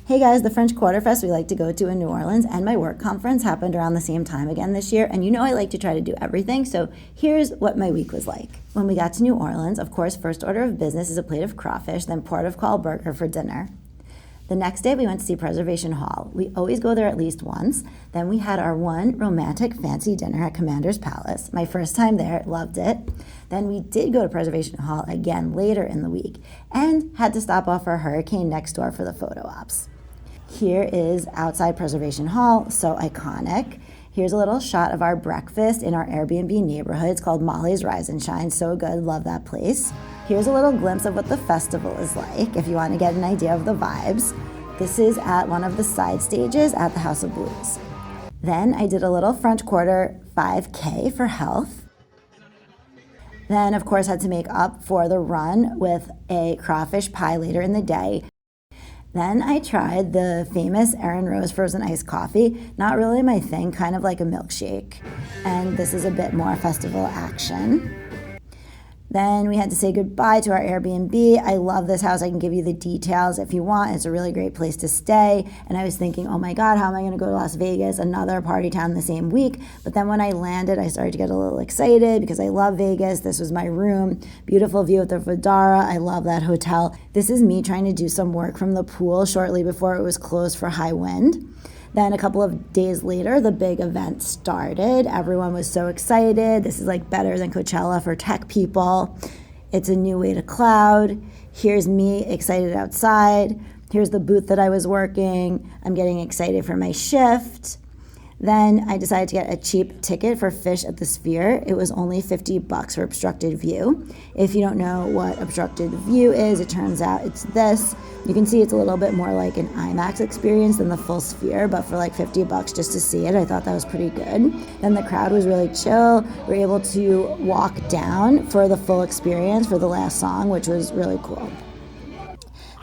Hey guys, the French Quarterfest we like to go to in New Orleans and my work conference happened around the same time again this year. And you know I like to try to do everything, so here's what my week was like. When we got to New Orleans, of course, first order of business is a plate of crawfish, then port of call burger for dinner. The next day we went to see Preservation Hall. We always go there at least once. Then we had our one romantic fancy dinner at Commander's Palace. My first time there, loved it. Then we did go to Preservation Hall again later in the week and had to stop off our Hurricane next door for the photo ops. Here is outside Preservation Hall, so iconic. Here's a little shot of our breakfast in our Airbnb neighborhood. It's called Molly's Rise and Shine. So good, love that place. Here's a little glimpse of what the festival is like, if you want to get an idea of the vibes. This is at one of the side stages at the House of Blues. Then I did a little French Quarter 5K for health. Then, of course, had to make up for the run with a crawfish pie later in the day. Then I tried the famous Erin Rose frozen iced coffee. Not really my thing, kind of like a milkshake. And this is a bit more festival action. Then we had to say goodbye to our Airbnb. I love this house. I can give you the details if you want. It's a really great place to stay. And I was thinking, oh my God, how am I going to go to Las Vegas, another party town the same week? But then when I landed, I started to get a little excited because I love Vegas. This was my room. Beautiful view of the Fedora. I love that hotel. This is me trying to do some work from the pool shortly before it was closed for high wind. Then a couple of days later, the big event started. Everyone was so excited. This is like better than Coachella for tech people. It's a new way to cloud. Here's me excited outside. Here's the booth that I was working. I'm getting excited for my shift. Then I decided to get a cheap ticket for Phish at the Sphere. It was only $50 for obstructed view. If you don't know what obstructed view is, it turns out it's this. You can see it's a little bit more like an IMAX experience than the full Sphere, but for like $50 just to see it, I thought that was pretty good. Then the crowd was really chill. We were able to walk down for the full experience for the last song, which was really cool.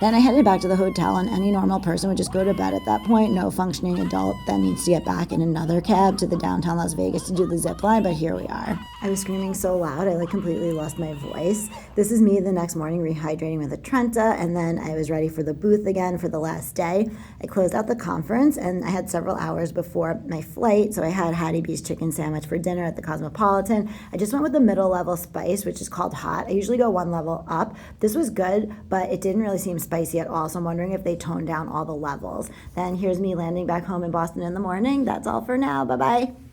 Then I headed back to the hotel, and any normal person would just go to bed at that point. No functioning adult that needs to get back in another cab to the downtown Las Vegas to do the zip line, but here we are. I was screaming so loud, I completely lost my voice. This is me the next morning rehydrating with a Trenta, and then I was ready for the booth again for the last day. I closed out the conference, and I had several hours before my flight, so I had Hattie B's chicken sandwich for dinner at the Cosmopolitan. I just went with the middle level spice, which is called hot. I usually go one level up. This was good, but it didn't really seem spicy at all, so I'm wondering if they toned down all the levels. Then here's me landing back home in Boston in the morning. That's all for now. Bye-bye.